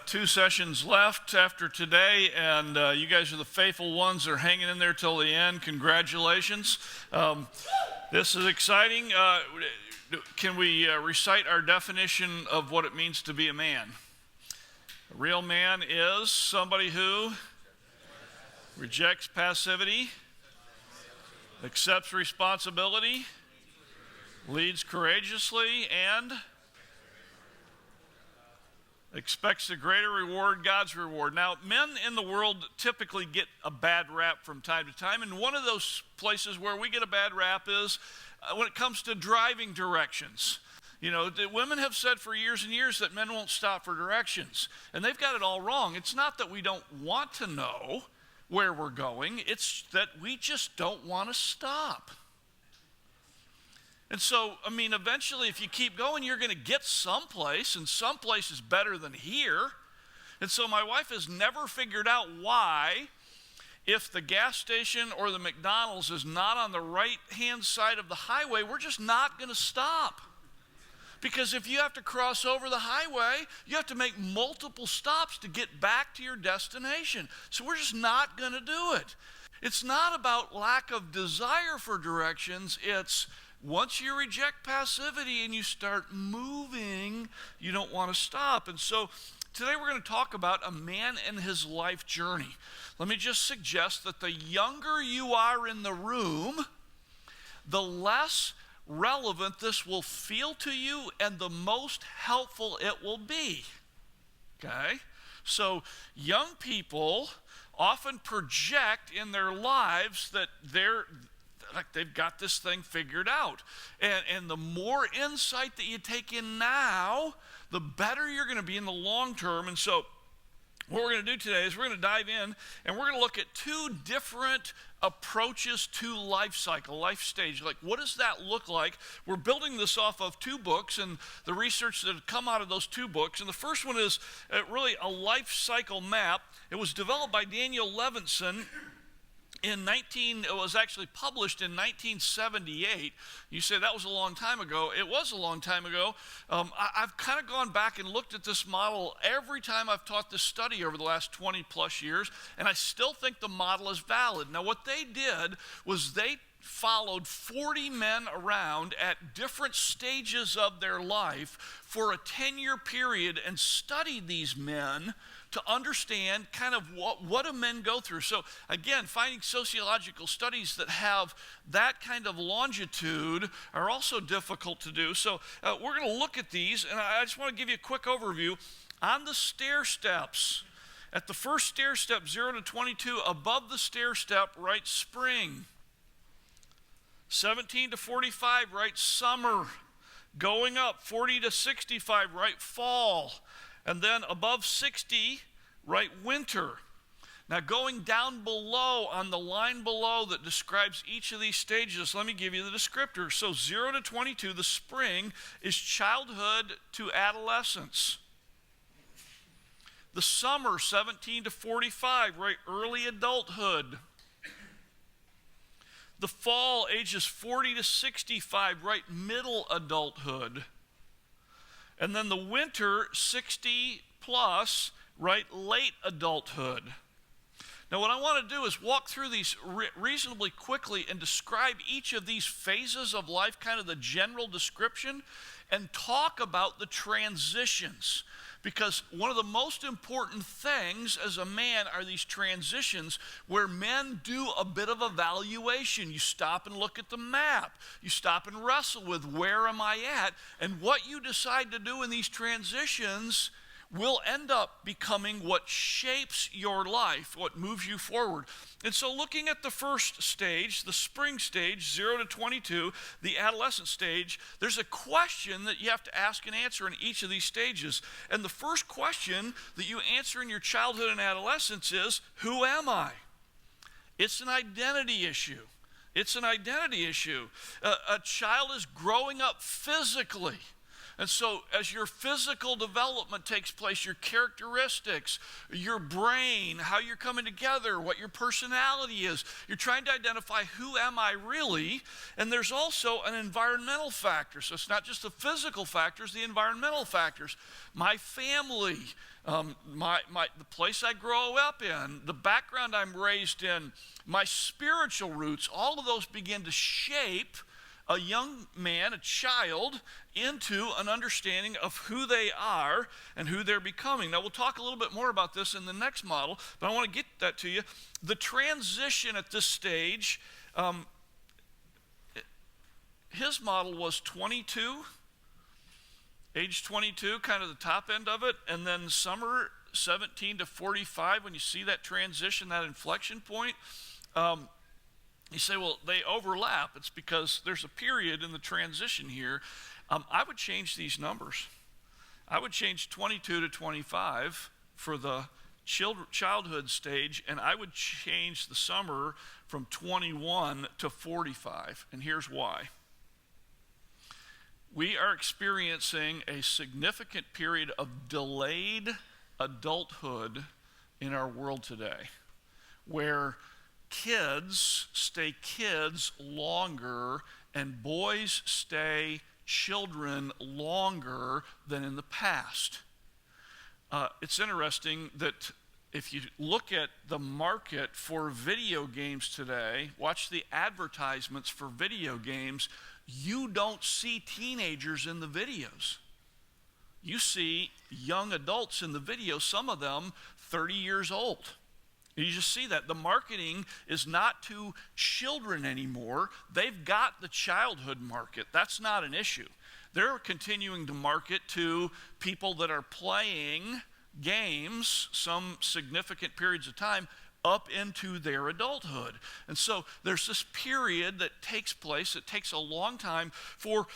Two sessions left after today, and you guys are the faithful ones that are hanging in there till the end. Congratulations. This is exciting. Can we recite our definition of what it means to be a man? A real man is somebody who rejects passivity, accepts responsibility, leads courageously, and expects a greater reward, God's reward. Now, men in the world typically get a bad rap from time to time, and one of those places where we get a bad rap is when it comes to driving directions. You know, the women have said for years and years that men won't stop for directions, and they've got it all wrong. It's not that we don't want to know where we're going, it's that we just don't want to stop. And so, eventually if you keep going, you're going to get someplace, and someplace is better than here. And so my wife has never figured out why, if the gas station or the McDonald's is not on the right-hand side of the highway, we're just not going to stop. Because if you have to cross over the highway, you have to make multiple stops to get back to your destination. So we're just not going to do it. It's not about lack of desire for directions, it's once you reject passivity and you start moving, you don't want to stop. And so today we're going to talk about a man and his life journey. Let me just suggest that the younger you are in the room, the less relevant this will feel to you and the most helpful it will be. Okay? So young people often project in their lives that they've got this thing figured out. And the more insight that you take in now, the better you're going to be in the long term. And so what we're going to do today is we're going to dive in and we're going to look at two different approaches to life cycle, life stage. Like, what does that look like? We're building this off of two books and the research that had come out of those two books. And the first one is really a life cycle map. It was developed by Daniel Levinson. It was actually published in 1978. You say that was a long time ago. It was a long time ago. I've kind of gone back and looked at this model every time I've taught this study over the last 20 plus years, and I still think the model is valid. Now, what they did was they followed 40 men around at different stages of their life for a 10-year period and studied these men to understand kind of what do men go through. So again, finding sociological studies that have that kind of longitude are also difficult to do. So we're going to look at these, and I just want to give you a quick overview. On the stair steps, at the first stair step, 0 to 22, above the stair step, write spring. 17 to 45, write summer. Going up, 40 to 65, write fall. And then above 60, write winter. Now going down below, on the line below that describes each of these stages, let me give you the descriptor. So 0 to 22, the spring, is childhood to adolescence. The summer, 17 to 45, write early adulthood. The fall, ages 40 to 65, write middle adulthood. And then the winter, 60 plus, write late adulthood. Now what I want to do is walk through these reasonably quickly and describe each of these phases of life, kind of the general description, and talk about the transitions. Because one of the most important things as a man are these transitions where men do a bit of evaluation. You stop and look at the map. You stop and wrestle with where am I at? And what you decide to do in these transitions will end up becoming what shapes your life, what moves you forward. And so looking at the first stage, the spring stage, 0 to 22, the adolescent stage, there's a question that you have to ask and answer in each of these stages. And the first question that you answer in your childhood and adolescence is, who am I? It's an identity issue. It's an identity issue. A child is growing up physically. And so as your physical development takes place, your characteristics, your brain, how you're coming together, what your personality is, you're trying to identify who am I really? And there's also an environmental factor. So it's not just the physical factors, the environmental factors. My family, the place I grow up in, the background I'm raised in, my spiritual roots, all of those begin to shape a young man, a child, into an understanding of who they are and who they're becoming. Now, we'll talk a little bit more about this in the next model, but I want to get that to you. The transition at this stage, his model was 22, age 22, kind of the top end of it, and then summer 17 to 45, when you see that transition, that inflection point, you say, well, they overlap. It's because there's a period in the transition here. I would change these numbers. I would change 22 to 25 for the childhood stage, and I would change the summer from 21 to 45. And here's why. We are experiencing a significant period of delayed adulthood in our world today, where kids stay kids longer and boys stay children longer than in the past. It's interesting that if you look at the market for video games today, watch the advertisements for video games, you don't see teenagers in the videos. You see young adults in the videos, some of them 30 years old. You just see that. The marketing is not to children anymore. They've got the childhood market. That's not an issue. They're continuing to market to people that are playing games some significant periods of time up into their adulthood. And so there's this period that takes place. It takes a long time for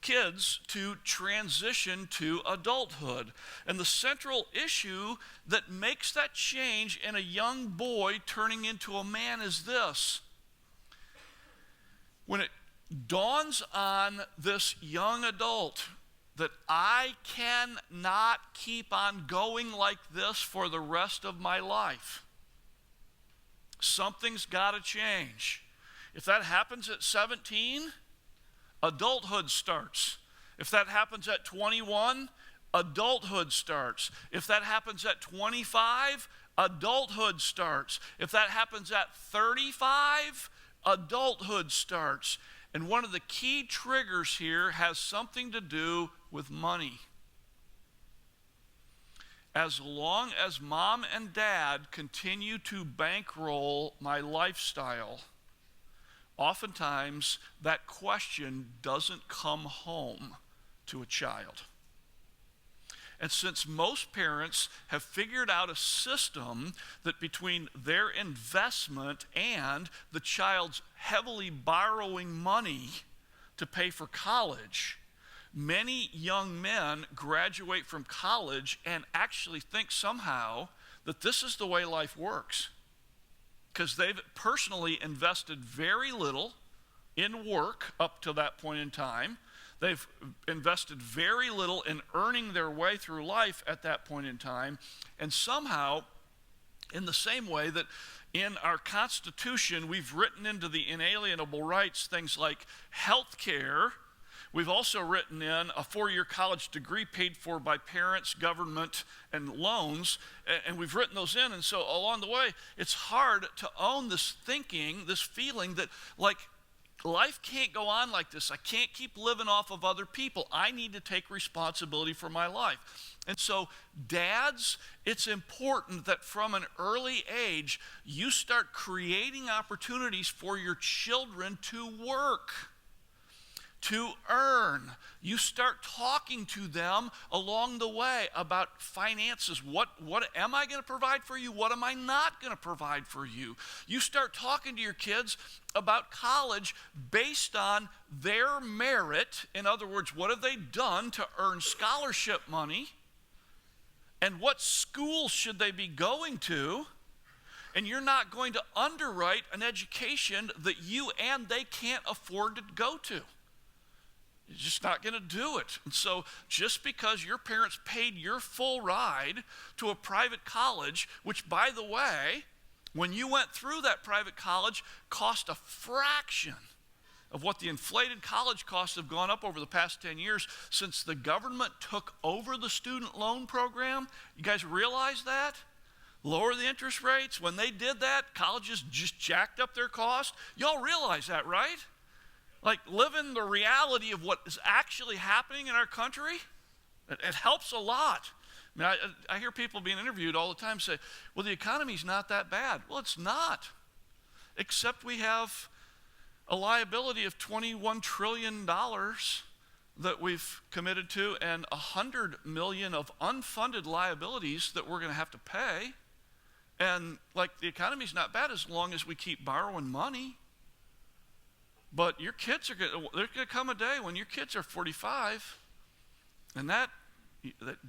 kids to transition to adulthood. And the central issue that makes that change in a young boy turning into a man is this. When it dawns on this young adult that I cannot keep on going like this for the rest of my life, something's got to change. If that happens at 17, adulthood starts. If that happens at 21, adulthood starts. If that happens at 25, adulthood starts. If that happens at 35, adulthood starts. And one of the key triggers here has something to do with money. As long as mom and dad continue to bankroll my lifestyle, oftentimes that question doesn't come home to a child. And since most parents have figured out a system that between their investment and the child's heavily borrowing money to pay for college, many young men graduate from college and actually think somehow that this is the way life works, because they've personally invested very little in work up to that point in time. They've invested very little in earning their way through life at that point in time. And somehow, in the same way that in our Constitution, we've written into the inalienable rights things like health care, we've also written in a 4-year college degree paid for by parents, government, and loans, and we've written those in. And so along the way, it's hard to own this thinking, this feeling that like life can't go on like this. I can't keep living off of other people. I need to take responsibility for my life. And so dads, it's important that from an early age, you start creating opportunities for your children to work, to earn. You start talking to them along the way about finances. What am I going to provide for you? What am I not going to provide for you? You start talking to your kids about college based on their merit. In other words, what have they done to earn scholarship money? And what school should they be going to? And you're not going to underwrite an education that you and they can't afford to go to. You're just not going to do it. And so just because your parents paid your full ride to a private college, which, by the way, when you went through that private college, cost a fraction of what the inflated college costs have gone up over the past 10 years since the government took over the student loan program. You guys realize that? Lower the interest rates. When they did that, colleges just jacked up their cost. Y'all realize that, right? Like, living the reality of what is actually happening in our country, it helps a lot. I mean, I hear people being interviewed all the time say, well, the economy's not that bad. Well, it's not, except we have a liability of $21 trillion that we've committed to and $100 million of unfunded liabilities that we're going to have to pay. And, like, the economy's not bad as long as we keep borrowing money. But your kids there's going to come a day when your kids are 45 and that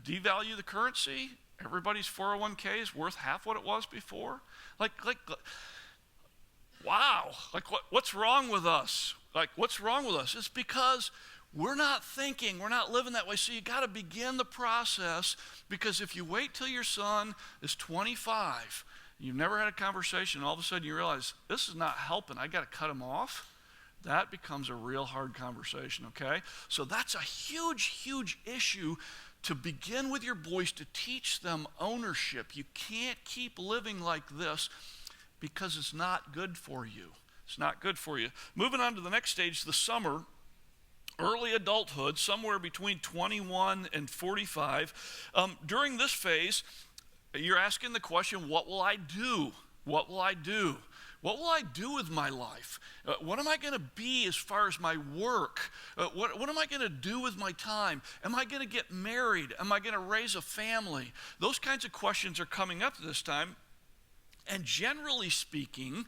devalue the currency. Everybody's 401k is worth half what it was before. Like wow, like what's wrong with us? Like, what's wrong with us? It's because we're not thinking, we're not living that way. So you got to begin the process, because if you wait till your son is 25, you've never had a conversation, and all of a sudden you realize this is not helping, I got to cut him off. That becomes a real hard conversation, okay? So that's a huge, huge issue to begin with your boys, to teach them ownership. You can't keep living like this because it's not good for you. It's not good for you. Moving on to the next stage, the summer, early adulthood, somewhere between 21 and 45. During this phase, you're asking the question, what will I do? What will I do? What will I do with my life? What am I going to be as far as my work? What am I going to do with my time? Am I going to get married? Am I going to raise a family? Those kinds of questions are coming up this time. And generally speaking,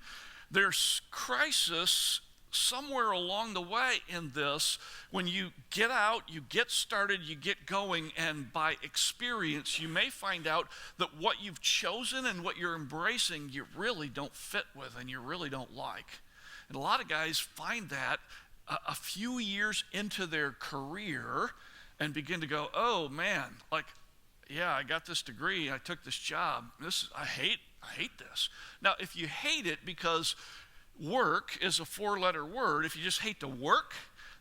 there's crisis somewhere along the way in this. When you get out, you get started, you get going, and by experience, you may find out that what you've chosen and what you're embracing, you really don't fit with and you really don't like. And a lot of guys find that a few years into their career and begin to go, oh man, like, yeah, I got this degree, I took this job, I hate this. Now, if you hate it because work is a 4-letter word, if you just hate to work,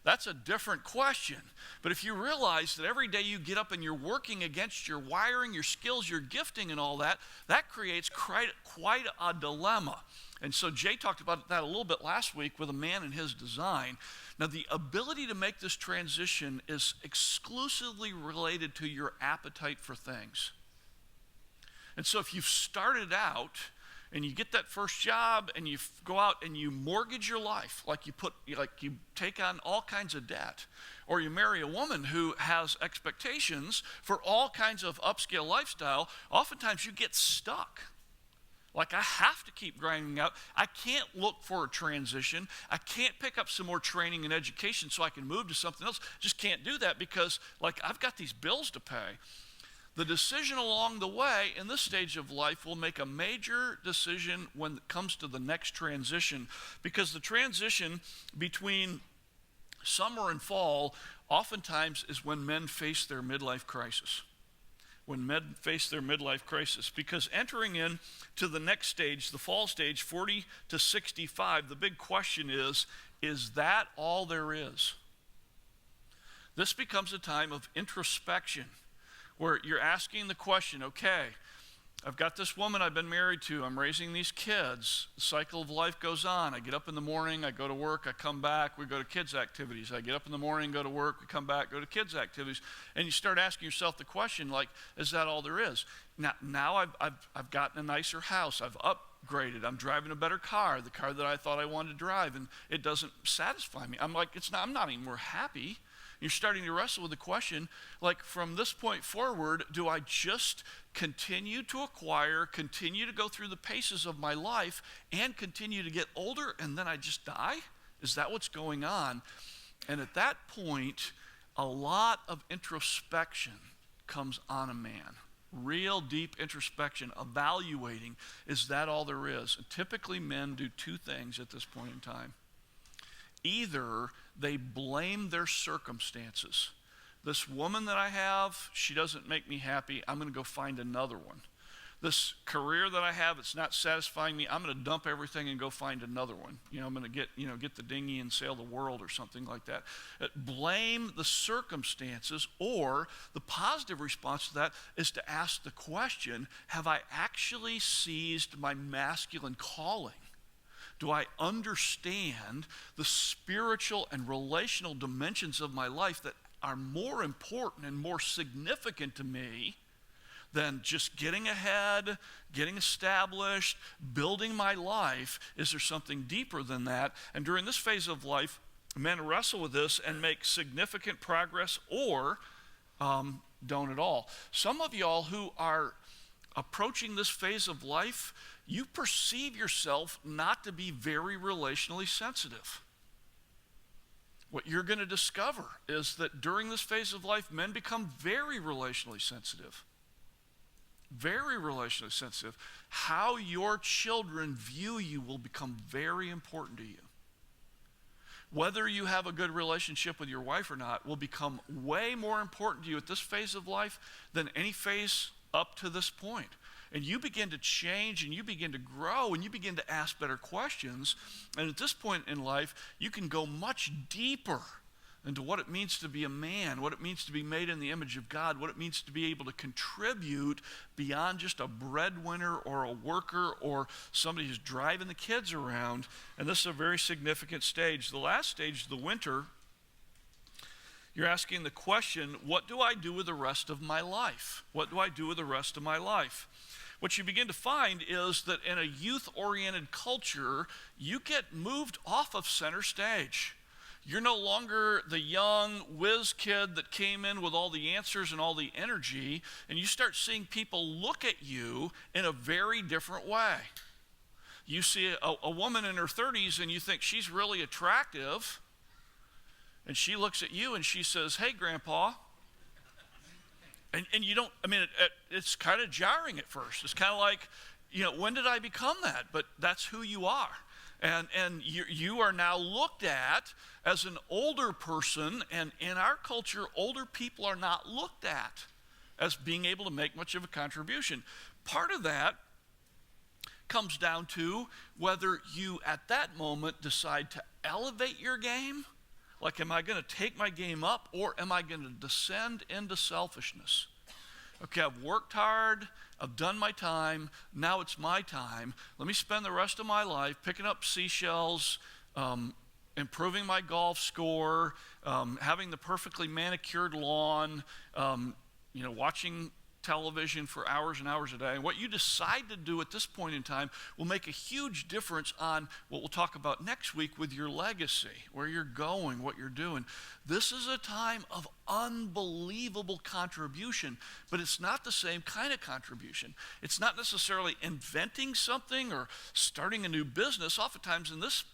that's a different question. But if you realize that every day you get up and you're working against your wiring, your skills, your gifting and all that, that creates quite a dilemma. And so Jay talked about that a little bit last week with a man and his design. Now, the ability to make this transition is exclusively related to your appetite for things. And so if you've started out and you get that first job and you go out and you mortgage your life, like you take on all kinds of debt, or you marry a woman who has expectations for all kinds of upscale lifestyle, oftentimes you get stuck. Like, I have to keep grinding out. I can't look for a transition. I can't pick up some more training and education so I can move to something else. Just can't do that because, like, I've got these bills to pay. The decision along the way in this stage of life will make a major decision when it comes to the next transition, because the transition between summer and fall oftentimes is when men face their midlife crisis. When men face their midlife crisis, because entering in to the next stage, the fall stage, 40 to 65, the big question is that all there is? This becomes a time of introspection, where you're asking the question, okay, I've got this woman I've been married to, I'm raising these kids, the cycle of life goes on. I get up in the morning, I go to work, I come back, we go to kids' activities. I get up in the morning, go to work, we come back, go to kids' activities. And you start asking yourself the question, like, is that all there is? Now I've gotten a nicer house, I've upgraded, I'm driving a better car, the car that I thought I wanted to drive, and it doesn't satisfy me. I'm like, I'm not even more happy. You're starting to wrestle with the question, like, from this point forward, do I just continue to acquire, continue to go through the paces of my life, and continue to get older, and then I just die? Is that what's going on? And at that point, a lot of introspection comes on a man. Real deep introspection, evaluating, is that all there is? And typically men do two things at this point in time. either they blame their circumstances. This woman that I have, she doesn't make me happy. I'm going to go find another one. This career that I have, it's not satisfying me. I'm going to dump everything and go find another one. I'm going to get the dinghy and sail the world or something like that. Blame the circumstances, or the positive response to that is to ask the question, have I actually seized my masculine calling? Do I understand the spiritual and relational dimensions of my life that are more important and more significant to me than just getting ahead, getting established, building my life? Is there something deeper than that? And during this phase of life, men wrestle with this and make significant progress, or don't at all. Some of y'all who are approaching this phase of life, you perceive yourself not to be very relationally sensitive. What you're going to discover is that during this phase of life, men become very relationally sensitive. Very relationally sensitive. How your children view you will become very important to you. Whether you have a good relationship with your wife or not will become way more important to you at this phase of life than any phase up to this point. And you begin to change, and you begin to grow, and you begin to ask better questions. And at this point in life, you can go much deeper into what it means to be a man, what it means to be made in the image of God, what it means to be able to contribute beyond just a breadwinner or a worker or somebody who's driving the kids around. And this is a very significant stage. The last stage, the winter, you're asking the question, what do I do with the rest of my life? What do I do with the rest of my life? What you begin to find is that in a youth-oriented culture, you get moved off of center stage. You're no longer the young whiz kid that came in with all the answers and all the energy, and you start seeing people look at you in a very different way. You see a woman in her 30s and you think she's really attractive, and she looks at you and she says, "Hey, Grandpa." And you don't, it's kind of jarring at first. It's kind of like, when did I become that? But that's who you are. And you are now looked at as an older person, and in our culture, older people are not looked at as being able to make much of a contribution. Part of that comes down to whether you, at that moment, decide to elevate your game. Like, am I going to take my game up, or am I going to descend into selfishness? Okay, I've worked hard, I've done my time, now it's my time. Let me spend the rest of my life picking up seashells, improving my golf score, having the perfectly manicured lawn, watching television for hours and hours a day. And what you decide to do at this point in time will make a huge difference on what we'll talk about next week with your legacy, where you're going, what you're doing. This is a time of unbelievable contribution, but it's not the same kind of contribution. It's not necessarily inventing something or starting a new business. Oftentimes in this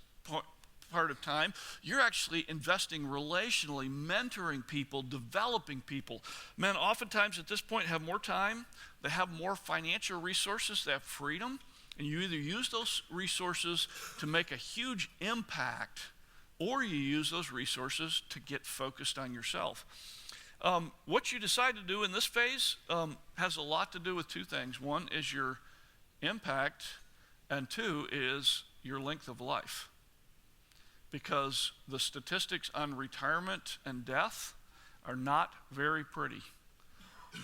part of time, you're actually investing relationally, mentoring people, developing people. Men oftentimes at this point have more time, they have more financial resources, they have freedom, and you either use those resources to make a huge impact, or you use those resources to get focused on yourself. What you decide to do in this phase has a lot to do with two things. One is your impact, and two is your length of life. Because the statistics on retirement and death are not very pretty.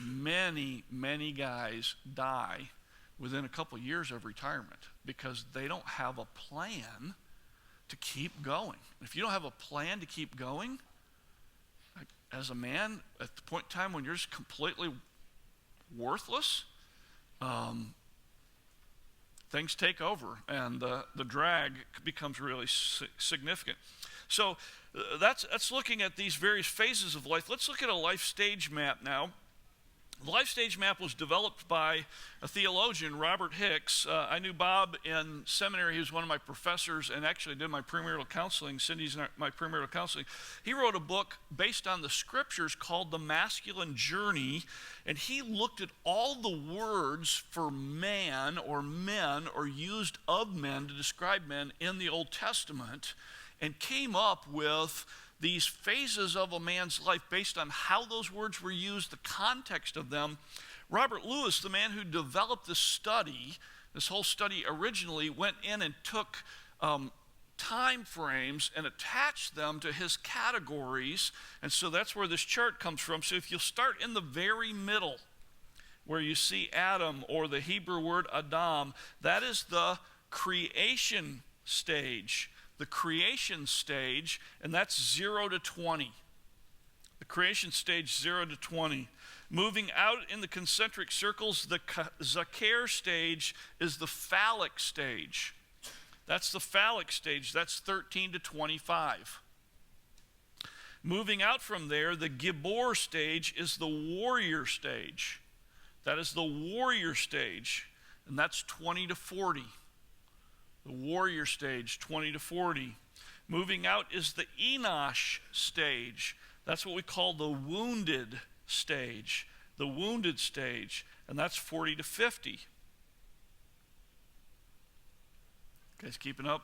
Many, many guys die within a couple years of retirement because they don't have a plan to keep going. If you don't have a plan to keep going, as a man, at the point in time when you're just completely worthless, things take over, and the drag becomes really significant. So that's looking at these various phases of life. Let's look at a life stage map now. The life stage map was developed by a theologian, Robert Hicks. I knew Bob in seminary. He was one of my professors and actually did my premarital counseling. Cindy's my premarital counseling. He wrote a book based on the scriptures called The Masculine Journey, and he looked at all the words for man or men or used of men to describe men in the Old Testament, and came up with these phases of a man's life based on how those words were used, the context of them. Robert Lewis, the man who developed this study, this whole study originally, went in and took time frames and attached them to his categories. And so that's where this chart comes from. So if you'll start in the very middle, where you see Adam, or the Hebrew word Adam, that is the creation stage. The creation stage, and that's 0 to 20. The creation stage, 0 to 20. Moving out in the concentric circles, the Zakir stage is the phallic stage. That's the phallic stage. That's 13 to 25. Moving out from there, the Gibor stage is the warrior stage. That is the warrior stage, and that's 20 to 40. The warrior stage, 20 to 40. Moving out is the Enosh stage. That's what we call the wounded stage. The wounded stage, and that's 40 to 50. You guys keeping up?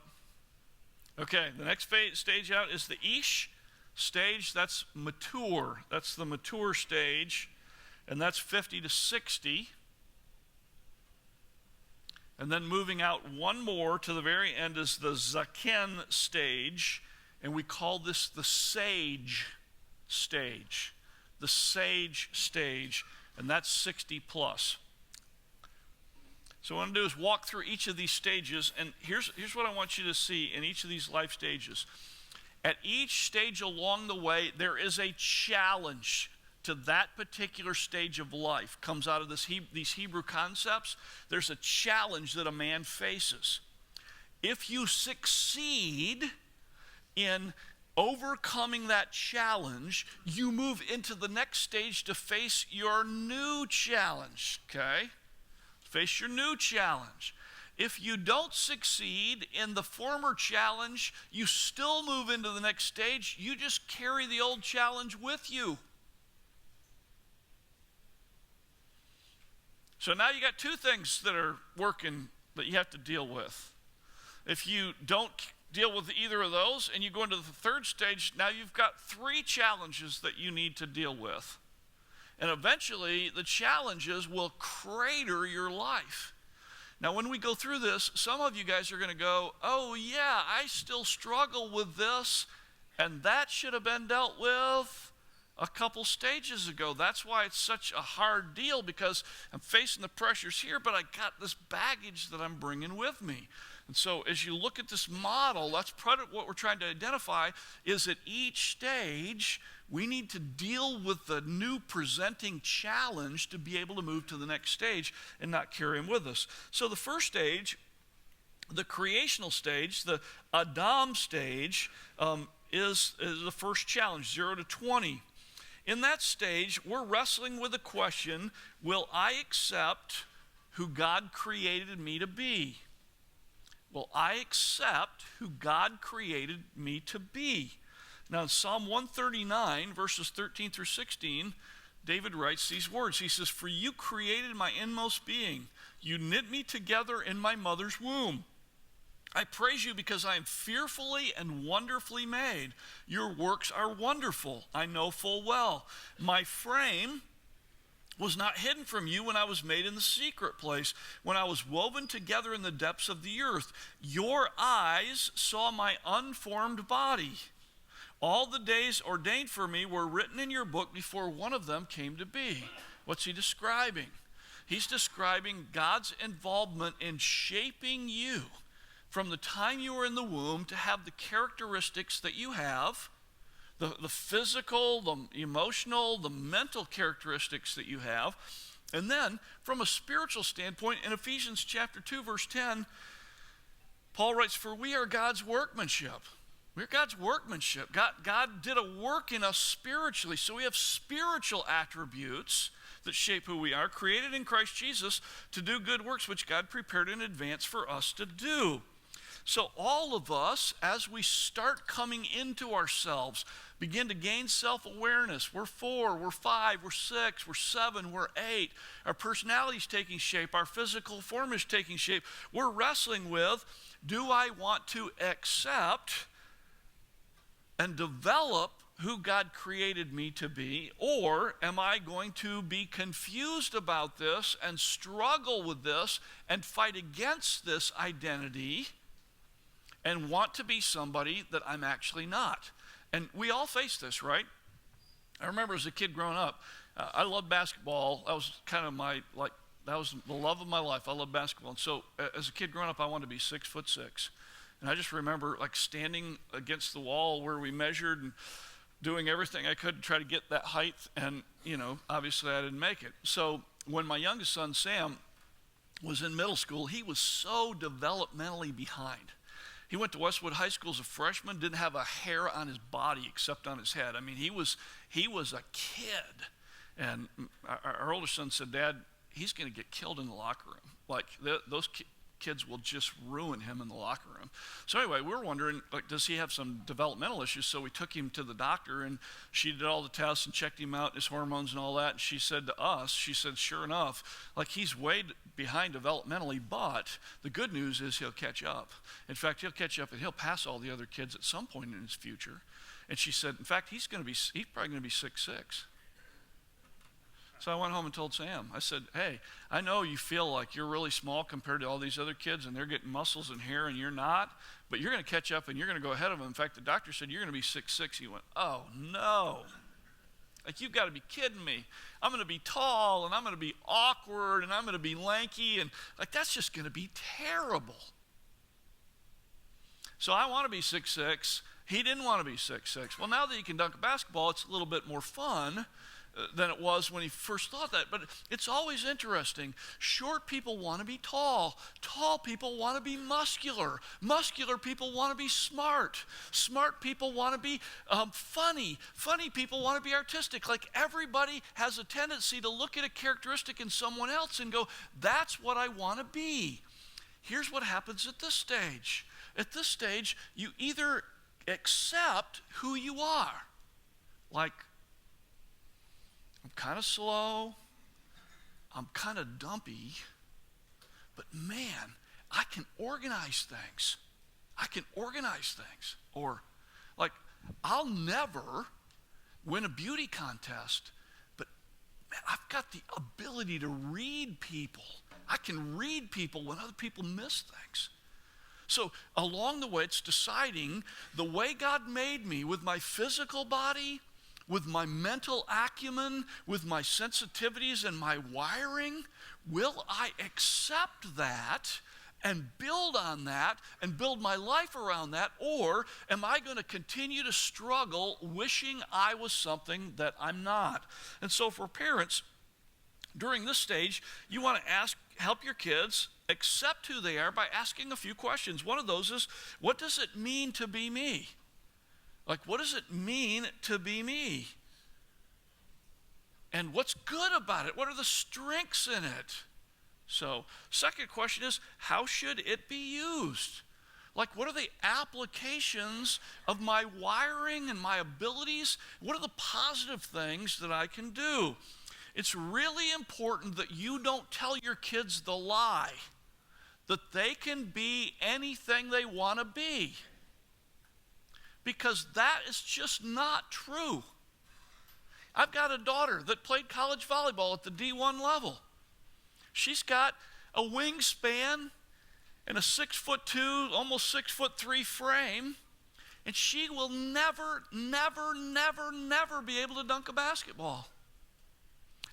Okay, the next stage out is the Ish stage. That's mature. That's the mature stage, and that's 50 to 60. And then moving out one more to the very end is the Zaken stage, and we call this the sage stage. The sage stage, and that's 60 plus. So what I'm going to do is walk through each of these stages, and here's what I want you to see in each of these life stages. At each stage along the way, there is a challenge to that particular stage of life. Comes out of these Hebrew concepts. There's a challenge that a man faces. If you succeed in overcoming that challenge, you move into the next stage to face your new challenge, okay? Face your new challenge. If you don't succeed in the former challenge, you still move into the next stage. You just carry the old challenge with you. So now you got two things that are working that you have to deal with. If you don't deal with either of those and you go into the third stage, now you've got three challenges that you need to deal with. And eventually the challenges will crater your life. Now when we go through this, some of you guys are going to go, oh yeah, I still struggle with this, and that should have been dealt with a couple stages ago. That's why it's such a hard deal, because I'm facing the pressures here, but I got this baggage that I'm bringing with me. And so as you look at this model, that's what we're trying to identify, is at each stage we need to deal with the new presenting challenge to be able to move to the next stage and not carry them with us. So the first stage, the creational stage, the Adam stage, is the first challenge, 0 to 20. In that stage, we're wrestling with the question, will I accept who God created me to be? Will I accept who God created me to be? Now in Psalm 139, verses 13 through 16, David writes these words. He says, for you created my inmost being. You knit me together in my mother's womb. I praise you because I am fearfully and wonderfully made. Your works are wonderful. I know full well. My frame was not hidden from you when I was made in the secret place, when I was woven together in the depths of the earth. Your eyes saw my unformed body. All the days ordained for me were written in your book before one of them came to be. What's he describing? He's describing God's involvement in shaping you from the time you were in the womb to have the characteristics that you have, the physical, the emotional, the mental characteristics that you have. And then from a spiritual standpoint, in Ephesians chapter 2, verse 10, Paul writes, for we are God's workmanship. We're God's workmanship. God did a work in us spiritually. So we have spiritual attributes that shape who we are, created in Christ Jesus to do good works which God prepared in advance for us to do. So all of us, as we start coming into ourselves, begin to gain self-awareness. We're 4, we're 5, we're 6, we're 7, we're 8. Our personality's taking shape. Our physical form is taking shape. We're wrestling with, do I want to accept and develop who God created me to be? Or am I going to be confused about this and struggle with this and fight against this identity and want to be somebody that I'm actually not? And we all face this, right? I remember as a kid growing up, I loved basketball. That was kind of that was the love of my life. I loved basketball. And so as a kid growing up, I wanted to be 6'6". And I just remember like standing against the wall where we measured and doing everything I could to try to get that height. And, obviously I didn't make it. So when my youngest son, Sam, was in middle school, he was so developmentally behind. He went to Westwood High School as a freshman, didn't have a hair on his body except on his head. I mean, he was a kid. And our older son said, Dad, he's going to get killed in the locker room. Like, those kids will just ruin him in the locker room. So anyway, we were wondering, like, does he have some developmental issues? So we took him to the doctor, and she did all the tests and checked him out, his hormones and all that. And she said to us, sure enough, like, he's way behind developmentally, but the good news is he'll catch up. In fact, he'll catch up and he'll pass all the other kids at some point in his future. And she said, in fact, he's probably going to be 6'6". So I went home and told Sam, I said, hey, I know you feel like you're really small compared to all these other kids and they're getting muscles and hair and you're not, but you're going to catch up and you're going to go ahead of them. In fact, the doctor said you're going to be 6'6". He went, oh, no. Like, you've got to be kidding me. I'm going to be tall and I'm going to be awkward and I'm going to be lanky and like that's just going to be terrible. So I want to be 6'6". He didn't want to be 6'6". Well, now that he can dunk a basketball, it's a little bit more fun than it was when he first thought that. But it's always interesting. Short people want to be tall. Tall people want to be muscular. Muscular people want to be smart. Smart people want to be funny. Funny people want to be artistic. Like, everybody has a tendency to look at a characteristic in someone else and go, that's what I want to be. Here's what happens at this stage. At this stage, you either accept who you are. Like, I'm kind of slow, I'm kind of dumpy, but man, I can organize things. Or, like, I'll never win a beauty contest, but man, I've got the ability to read people. I can read people when other people miss things. So along the way, it's deciding the way God made me with my physical body, with my mental acumen, with my sensitivities and my wiring. Will I accept that and build on that and build my life around that? Or am I going to continue to struggle wishing I was something that I'm not? And so for parents, during this stage, you want to help your kids accept who they are by asking a few questions. One of those is, what does it mean to be me? Like, what does it mean to be me? And what's good about it? What are the strengths in it? So, second question is, how should it be used? Like, what are the applications of my wiring and my abilities? What are the positive things that I can do? It's really important that you don't tell your kids the lie that they can be anything they want to be. Because that is just not true. I've got a daughter that played college volleyball at the D1 level. She's got a wingspan and a 6'2", almost 6'3" frame, and she will never be able to dunk a basketball.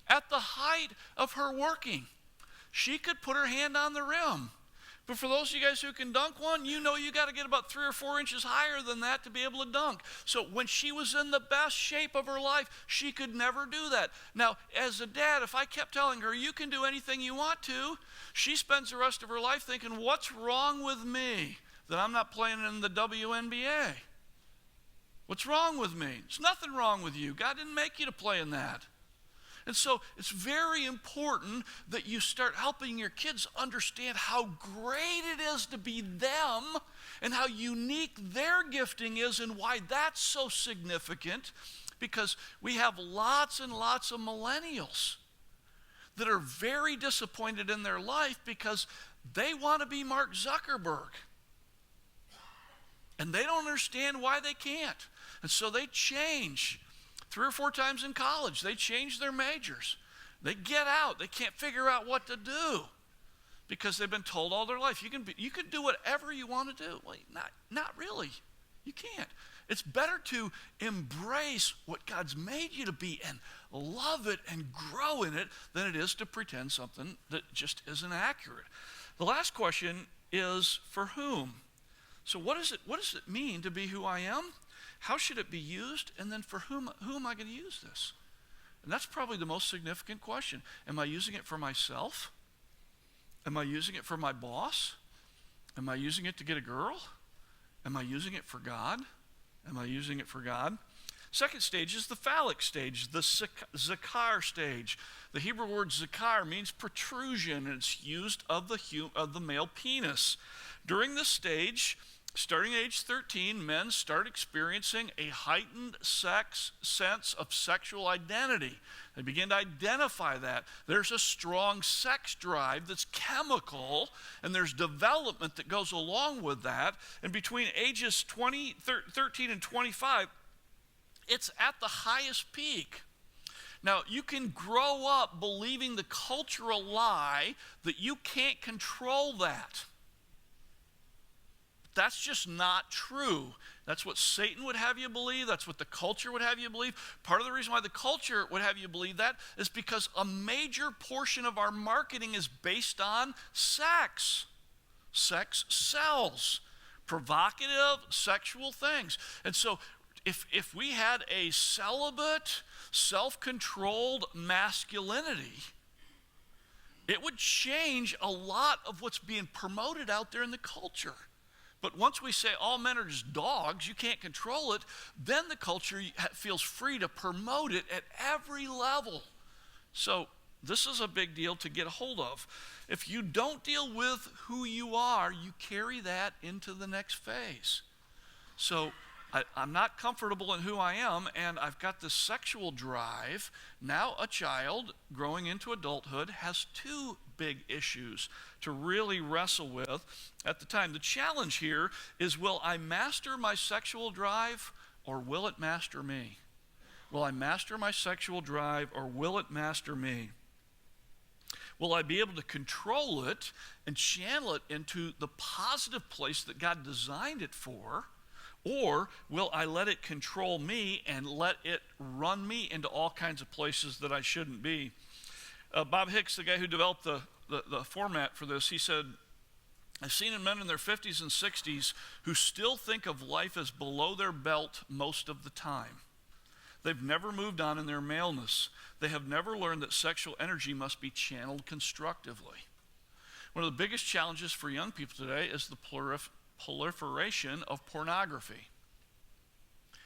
At the height of her working, she could put her hand on the rim. But for those of you guys who can dunk one, you know you got to get about 3 or 4 inches higher than that to be able to dunk. So when she was in the best shape of her life, she could never do that. Now, as a dad, if I kept telling her, you can do anything you want to, she spends the rest of her life thinking, what's wrong with me that I'm not playing in the WNBA? What's wrong with me? There's nothing wrong with you. God didn't make you to play in that. And so it's very important that you start helping your kids understand how great it is to be them and how unique their gifting is and why that's so significant, because we have lots and lots of millennials that are very disappointed in their life because they want to be Mark Zuckerberg. And they don't understand why they can't. And so they change 3 or 4 times in college. They change their majors. They get out. They can't figure out what to do because they've been told all their life, you can do whatever you want to do. Well, not really. You can't. It's better to embrace what God's made you to be and love it and grow in it than it is to pretend something that just isn't accurate. The last question is, for whom? So what does it mean to be who I am? How should it be used? And then for who am I going to use this? And that's probably the most significant question. Am I using it for myself? Am I using it for my boss? Am I using it to get a girl? Am I using it for God? Am I using it for God? Second stage is the phallic stage, the zakar stage. The Hebrew word zakar means protrusion, and it's used of the male penis. During this stage, starting at age 13, men start experiencing a heightened sense of sexual identity. They begin to identify that. There's a strong sex drive that's chemical, and there's development that goes along with that. And between ages 13 and 25, it's at the highest peak. Now, you can grow up believing the cultural lie that you can't control that. That's just not true. That's what Satan would have you believe. That's what the culture would have you believe. Part of the reason why the culture would have you believe that is because a major portion of our marketing is based on sex. Sex sells. Provocative sexual things. And so if we had a celibate, self-controlled masculinity, it would change a lot of what's being promoted out there in the culture. But once we say all men are just dogs, you can't control it, then the culture feels free to promote it at every level. So this is a big deal to get a hold of. If you don't deal with who you are, you carry that into the next phase. So I'm not comfortable in who I am, and I've got this sexual drive. Now a child growing into adulthood has 2 big issues to really wrestle with at the time. The challenge here is, will I master my sexual drive, or will it master me? Will I master my sexual drive, or will it master me? Will I be able to control it and channel it into the positive place that God designed it for? Or will I let it control me and let it run me into all kinds of places that I shouldn't be? Bob Hicks, the guy who developed the format for this, he said, I've seen men in their 50s and 60s who still think of life as below their belt most of the time. They've never moved on in their maleness. They have never learned that sexual energy must be channeled constructively. One of the biggest challenges for young people today is the proliferation of pornography.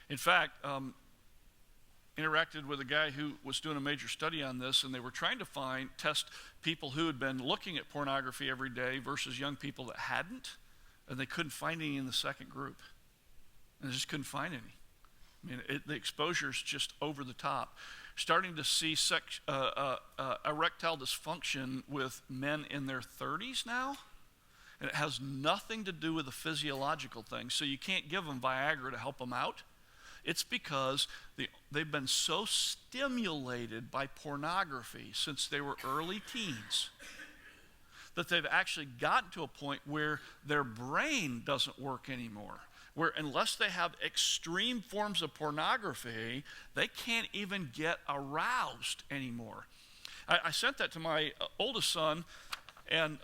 In fact, interacted with a guy who was doing a major study on this, and they were trying to test people who had been looking at pornography every day versus young people that hadn't, and they couldn't find any in the second group. And they just couldn't find any. I mean, the exposure is just over the top. Starting to see erectile dysfunction with men in their 30s now. And it has nothing to do with a physiological thing. So you can't give them Viagra to help them out. It's because they've been so stimulated by pornography since they were early teens that they've actually gotten to a point where their brain doesn't work anymore. Where unless they have extreme forms of pornography, they can't even get aroused anymore. I sent that to my oldest son, and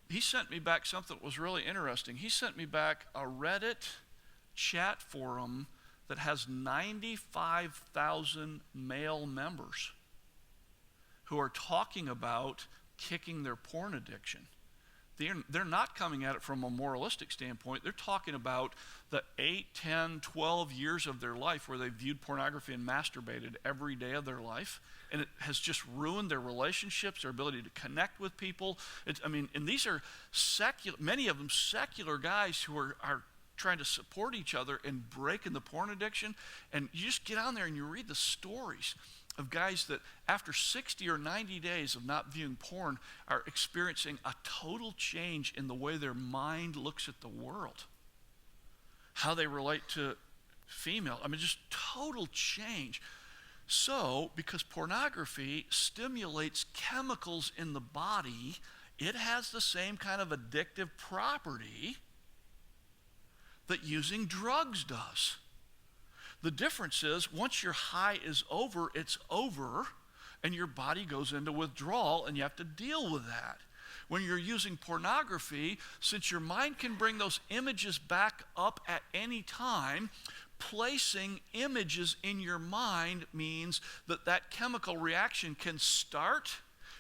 he sent me back something that was really interesting. He sent me back a Reddit chat forum that has 95,000 male members who are talking about kicking their porn addiction. They're not coming at it from a moralistic standpoint. They're talking about the 8, 10, 12 years of their life where they viewed pornography and masturbated every day of their life. And it has just ruined their relationships, their ability to connect with people. And these are many of them secular guys who are trying to support each other and breaking the porn addiction. And you just get on there and you read the stories of guys that after 60 or 90 days of not viewing porn are experiencing a total change in the way their mind looks at the world. how they relate to female. I mean, just total change. So, because pornography stimulates chemicals in the body, it has the same kind of addictive property that using drugs does. The difference is, once your high is over, it's over, and your body goes into withdrawal, and you have to deal with that. When you're using pornography, since your mind can bring those images back up at any time, placing images in your mind means that that chemical reaction can start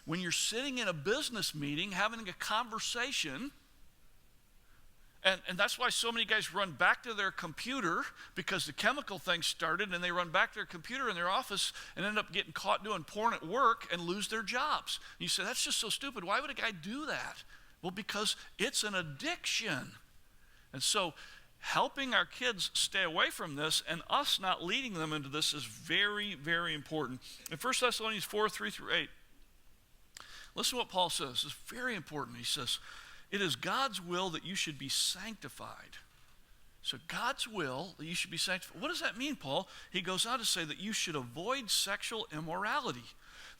when you're sitting in a business meeting having a conversation. And that's why so many guys run back to their computer, because the chemical thing started, and they run back to their computer in their office and end up getting caught doing porn at work and lose their jobs. And you say, that's just so stupid. Why would a guy do that? Well, because it's an addiction. And so helping our kids stay away from this and us not leading them into this is very, very important. In 1 Thessalonians 4, 3 through 8, listen to what Paul says. It's very important. He says, it is God's will that you should be sanctified. So God's will that you should be sanctified. What does that mean, Paul? He goes on to say that you should avoid sexual immorality.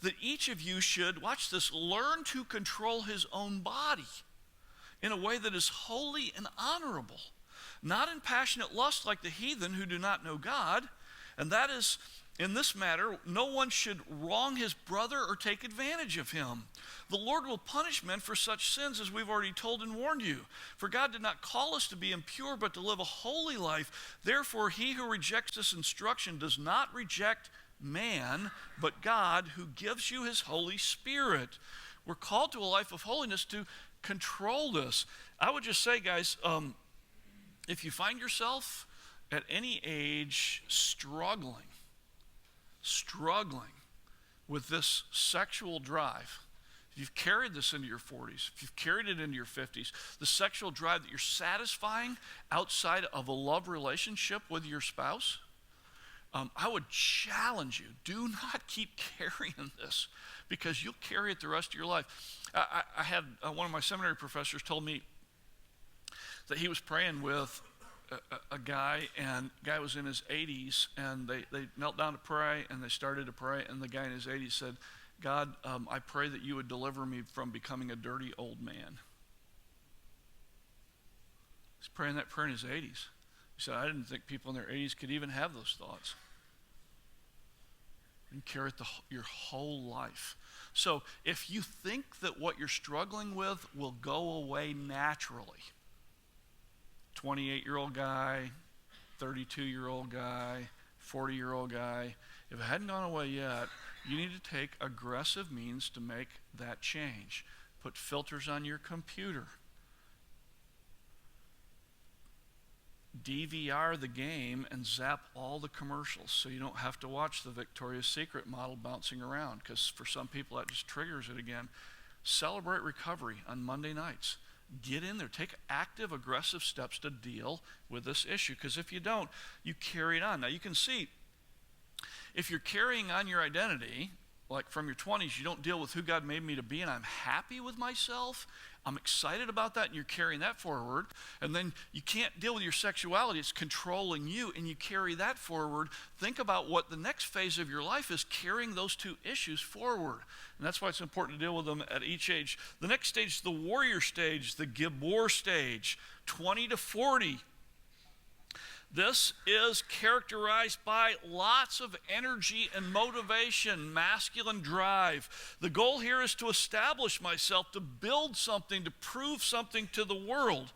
That each of you should, watch this, learn to control his own body in a way that is holy and honorable. Not in passionate lust like the heathen who do not know God. And that is, in this matter, no one should wrong his brother or take advantage of him. The Lord will punish men for such sins, as we've already told and warned you. For God did not call us to be impure, but to live a holy life. Therefore, he who rejects this instruction does not reject man, but God, who gives you his Holy Spirit. We're called to a life of holiness to control this. I would just say, guys, if you find yourself at any age struggling with this sexual drive, if you've carried this into your 40s, if you've carried it into your 50s, the sexual drive that you're satisfying outside of a love relationship with your spouse, I would challenge you, do not keep carrying this, because you'll carry it the rest of your life. I had one of my seminary professors told me that he was praying with a guy, and the guy was in his 80s, and they knelt down to pray, and they started to pray, and the guy in his 80s said, God, I pray that you would deliver me from becoming a dirty old man. He's praying that prayer in his 80s. He said, I didn't think people in their 80s could even have those thoughts. And carry it your whole life. So if you think that what you're struggling with will go away naturally, 28-year-old guy, 32-year-old guy, 40-year-old guy, if it hadn't gone away yet, you need to take aggressive means to make that change. Put filters on your computer. DVR the game and zap all the commercials so you don't have to watch the Victoria's Secret model bouncing around, because for some people that just triggers it again. Celebrate recovery on Monday nights. Get in there. Take active, aggressive steps to deal with this issue, because if you don't, you carry it on. Now you can see, if you're carrying on your identity, like from your 20s, you don't deal with who God made me to be, and I'm happy with myself, I'm excited about that, and you're carrying that forward. And then you can't deal with your sexuality, it's controlling you, and you carry that forward. Think about what the next phase of your life is, carrying those two issues forward. And that's why it's important to deal with them at each age. The next stage is the warrior stage, the Gibor stage, 20 to 40. This is characterized by lots of energy and motivation, masculine drive. The goal here is to establish myself, to build something, to prove something to the world.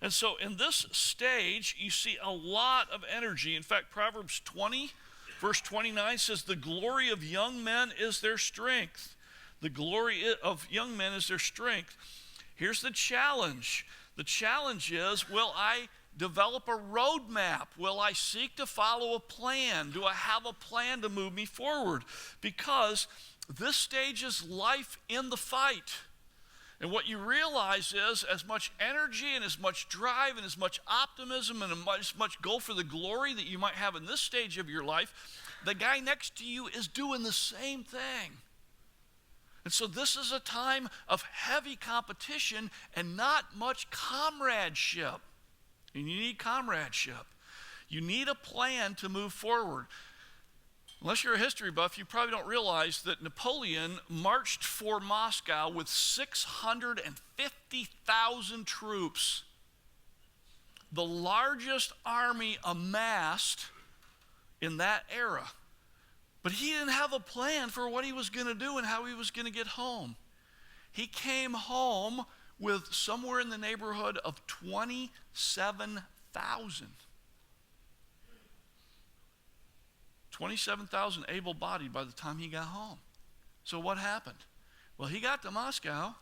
And so in this stage, you see a lot of energy. In fact, Proverbs 20, verse 29 says, the glory of young men is their strength. The glory of young men is their strength. Here's the challenge. The challenge is, will I develop a roadmap? Will I seek to follow a plan? Do I have a plan to move me forward? Because this stage is life in the fight. And what you realize is, as much energy and as much drive and as much optimism and as much goal for the glory that you might have in this stage of your life, the guy next to you is doing the same thing. And so this is a time of heavy competition and not much comradeship. and you need comradeship. You need a plan to move forward. Unless you're a history buff, you probably don't realize that Napoleon marched for Moscow with 650,000 troops, the largest army amassed in that era. But he didn't have a plan for what he was going to do and how he was going to get home. He came home with somewhere in the neighborhood of 27,000. 27,000 able-bodied by the time he got home. So what happened? Well, he got to Moscow.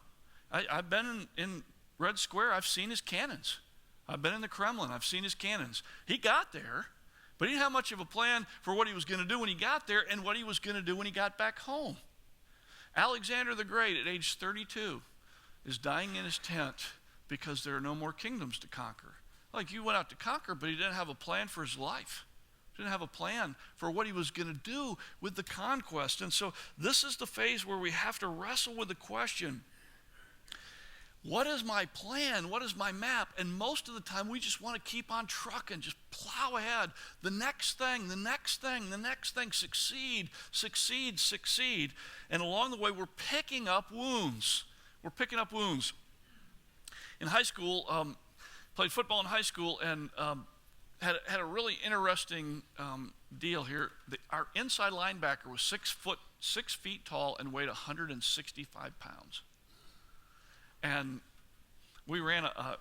I've been in Red Square. I've seen his cannons. I've been in the Kremlin. I've seen his cannons. He got there, but he didn't have much of a plan for what he was going to do when he got there and what he was going to do when he got back home. Alexander the Great, at age 32, is dying in his tent because there are no more kingdoms to conquer. Like, you went out to conquer, but he didn't have a plan for his life. Didn't have a plan for what he was going to do with the conquest. And so this is the phase where we have to wrestle with the question, what is my plan? What is my map? And most of the time we just want to keep on trucking, just plow ahead. The next thing, the next thing, the next thing, succeed, succeed, succeed. And along the way we're picking up wounds. We're picking up wounds. In high school, played football in high school, and had a really interesting deal here. Our inside linebacker was 6 feet tall and weighed 165 pounds. And we ran a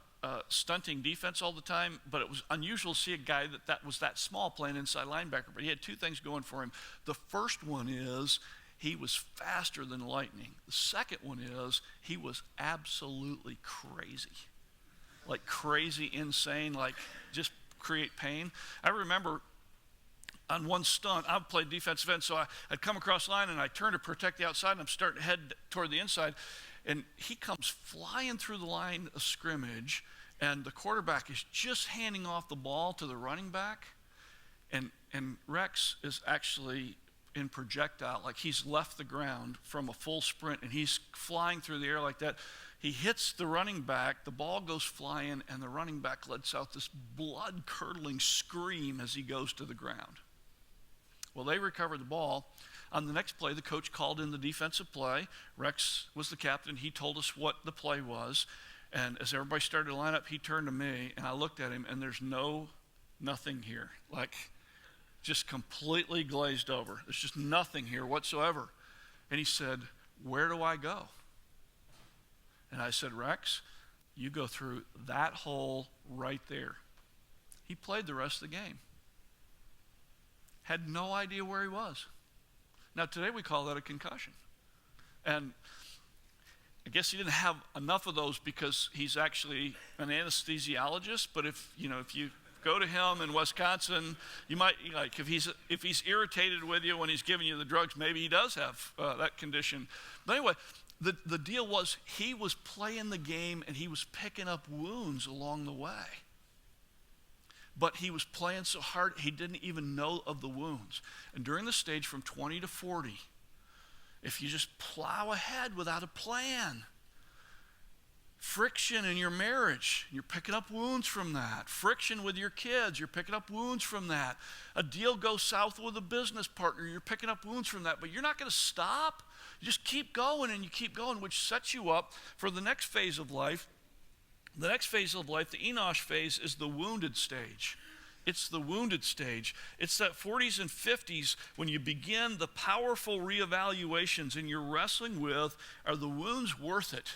stunting defense all the time, but it was unusual to see a guy that was that small playing inside linebacker. But he had two things going for him. The first one is he was faster than lightning. The second one is he was absolutely crazy. Like crazy, insane, like just create pain. I remember on one stunt, I played defensive end, so I'd come across the line and I turned to protect the outside and I'm starting to head toward the inside, and he comes flying through the line of scrimmage, and the quarterback is just handing off the ball to the running back, and Rex is actually in projectile, like he's left the ground from a full sprint and he's flying through the air like that. He hits the running back, the ball goes flying, and the running back lets out this blood-curdling scream as he goes to the ground. Well, they recovered the ball. On the next play, the coach called in the defensive play. Rex was the captain. He told us what the play was. And as everybody started to line up, he turned to me, and I looked at him, and there's nothing here. Like, just completely glazed over. There's just nothing here whatsoever. And he said, "Where do I go?" And I said, "Rex, you go through that hole right there." He played the rest of the game. Had no idea where he was. Now, today we call that a concussion. And I guess he didn't have enough of those because he's actually an anesthesiologist. But if you go to him in Wisconsin, you might, like, if he's irritated with you when he's giving you the drugs, maybe he does have that condition. But anyway, the deal was he was playing the game and he was picking up wounds along the way. But he was playing so hard he didn't even know of the wounds. And during the stage from 20 to 40, if you just plow ahead without a plan, friction in your marriage, you're picking up wounds from that. Friction with your kids, you're picking up wounds from that. A deal goes south with a business partner, you're picking up wounds from that. But you're not going to stop. You just keep going and you keep going, which sets you up for the next phase of life. The next phase of life, the Enosh phase, is the wounded stage. It's the wounded stage. It's that 40s and 50s when you begin the powerful reevaluations and you're wrestling with, are the wounds worth it?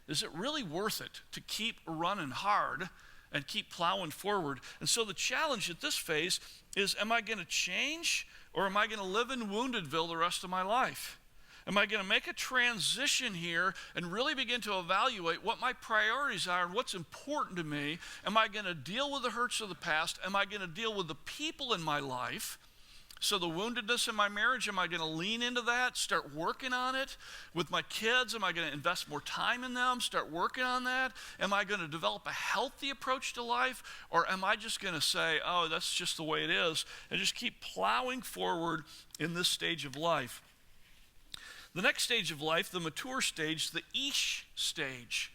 Is it really worth it to keep running hard and keep plowing forward? And so the challenge at this phase is, am I going to change, or am I going to live in Woundedville the rest of my life? Am I going to make a transition here and really begin to evaluate what my priorities are and what's important to me? Am I going to deal with the hurts of the past? Am I going to deal with the people in my life? So the woundedness in my marriage, am I going to lean into that, start working on it? With my kids, am I going to invest more time in them, start working on that? Am I going to develop a healthy approach to life? Or am I just going to say, oh, that's just the way it is, and just keep plowing forward in this stage of life? The next stage of life, the mature stage, the Ish stage,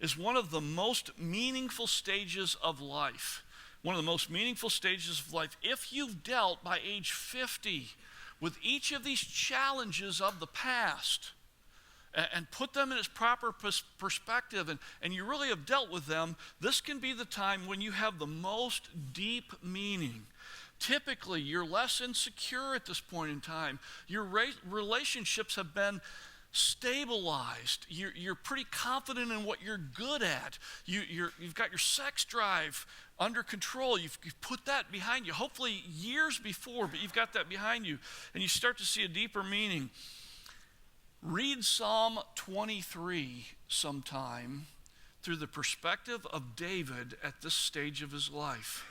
is one of the most meaningful stages of life. One of the most meaningful stages of life. If you've dealt by age 50 with each of these challenges of the past and put them in its proper perspective, and you really have dealt with them, this can be the time when you have the most deep meaning. Typically, you're less insecure at this point in time. Your relationships have been stabilized. You're pretty confident in what you're good at. You've got your sex drive under control. You've put that behind you, hopefully years before, but you've got that behind you, and you start to see a deeper meaning. Read Psalm 23 sometime through the perspective of David at this stage of his life.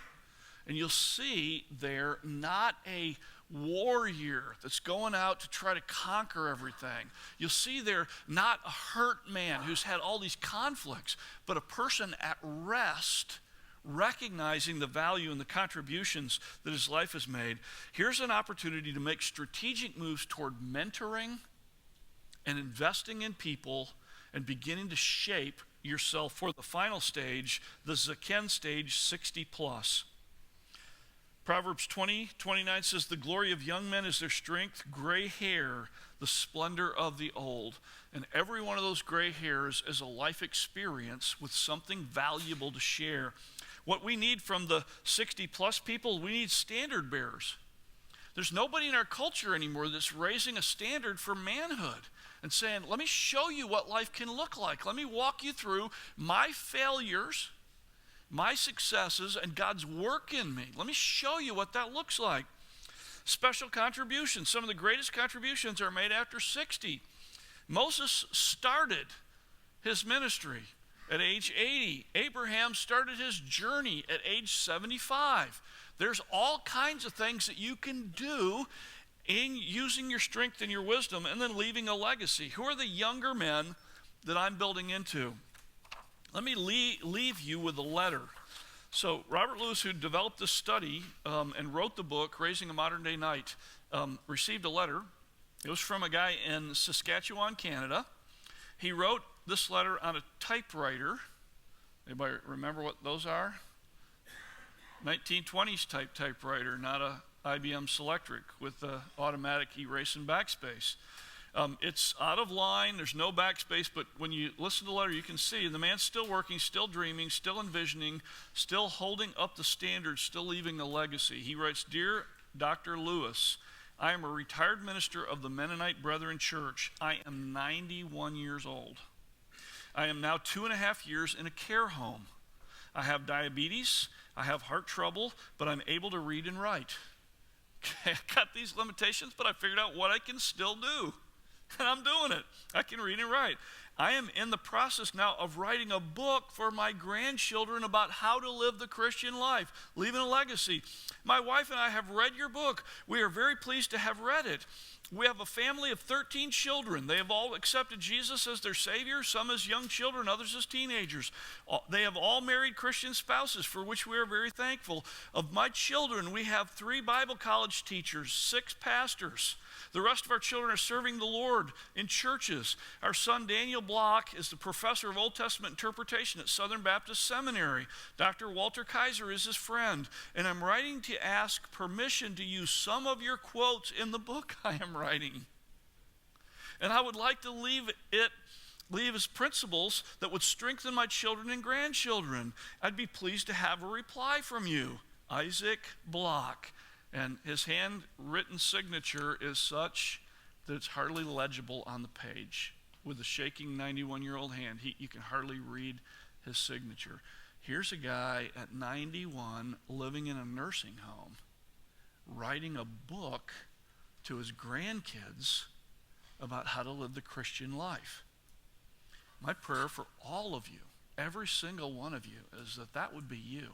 And you'll see there not a warrior that's going out to try to conquer everything. You'll see there not a hurt man who's had all these conflicts, but a person at rest, recognizing the value and the contributions that his life has made. Here's an opportunity to make strategic moves toward mentoring and investing in people and beginning to shape yourself for the final stage, the Zaken stage, 60 plus. Proverbs 20:29 says, the glory of young men is their strength, gray hair, the splendor of the old. And every one of those gray hairs is a life experience with something valuable to share. What we need from the 60 plus people, we need standard bearers. There's nobody in our culture anymore that's raising a standard for manhood and saying, let me show you what life can look like. Let me walk you through my failures, my successes, and God's work in me. Let me show you what that looks like. Special contributions. Some of the greatest contributions are made after 60. Moses started his ministry at age 80. Abraham started his journey at age 75. There's all kinds of things that you can do in using your strength and your wisdom and then leaving a legacy. Who are the younger men that I'm building into? Let me leave you with a letter. So Robert Lewis, who developed this study and wrote the book, Raising a Modern Day Knight, received a letter. It was from a guy in Saskatchewan, Canada. He wrote this letter on a typewriter. Anybody remember what those are? 1920s type typewriter, not a IBM Selectric with the automatic erase and backspace. It's out of line, there's no backspace, but when you listen to the letter, you can see the man's still working, still dreaming, still envisioning, still holding up the standards, still leaving a legacy. He writes, Dear Dr. Lewis, I am a retired minister of the Mennonite Brethren Church. I am 91 years old. I am now 2.5 years in a care home. I have diabetes, I have heart trouble, but I'm able to read and write. I got these limitations, but I figured out what I can still do. And I'm doing it. I can read and write. I am in the process now of writing a book for my grandchildren about how to live the Christian life, leaving a legacy. My wife and I have read your book. We are very pleased to have read it. We have a family of 13 children. They have all accepted Jesus as their Savior, some as young children, others as teenagers. They have all married Christian spouses, for which we are very thankful. Of my children, we have 3 Bible college teachers, 6 pastors. The rest of our children are serving the Lord in churches. Our son Daniel Block is the professor of Old Testament interpretation at Southern Baptist Seminary. Dr. Walter Kaiser is his friend. And I'm writing to ask permission to use some of your quotes in the book I am writing. And I would like to leave as principles that would strengthen my children and grandchildren. I'd be pleased to have a reply from you. Isaac Block. And his handwritten signature is such that it's hardly legible on the page. With a shaking 91-year-old hand, you can hardly read his signature. Here's a guy at 91 living in a nursing home, writing a book to his grandkids about how to live the Christian life. My prayer for all of you, every single one of you, is that that would be you.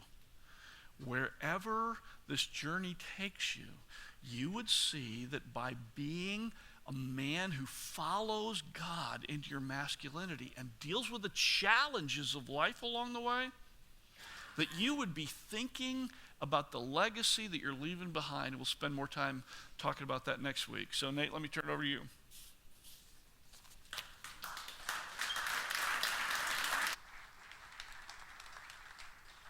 Wherever this journey takes you, you would see that by being a man who follows God into your masculinity and deals with the challenges of life along the way, that you would be thinking about the legacy that you're leaving behind. We'll spend more time talking about that next week. So Nate, let me turn it over to you.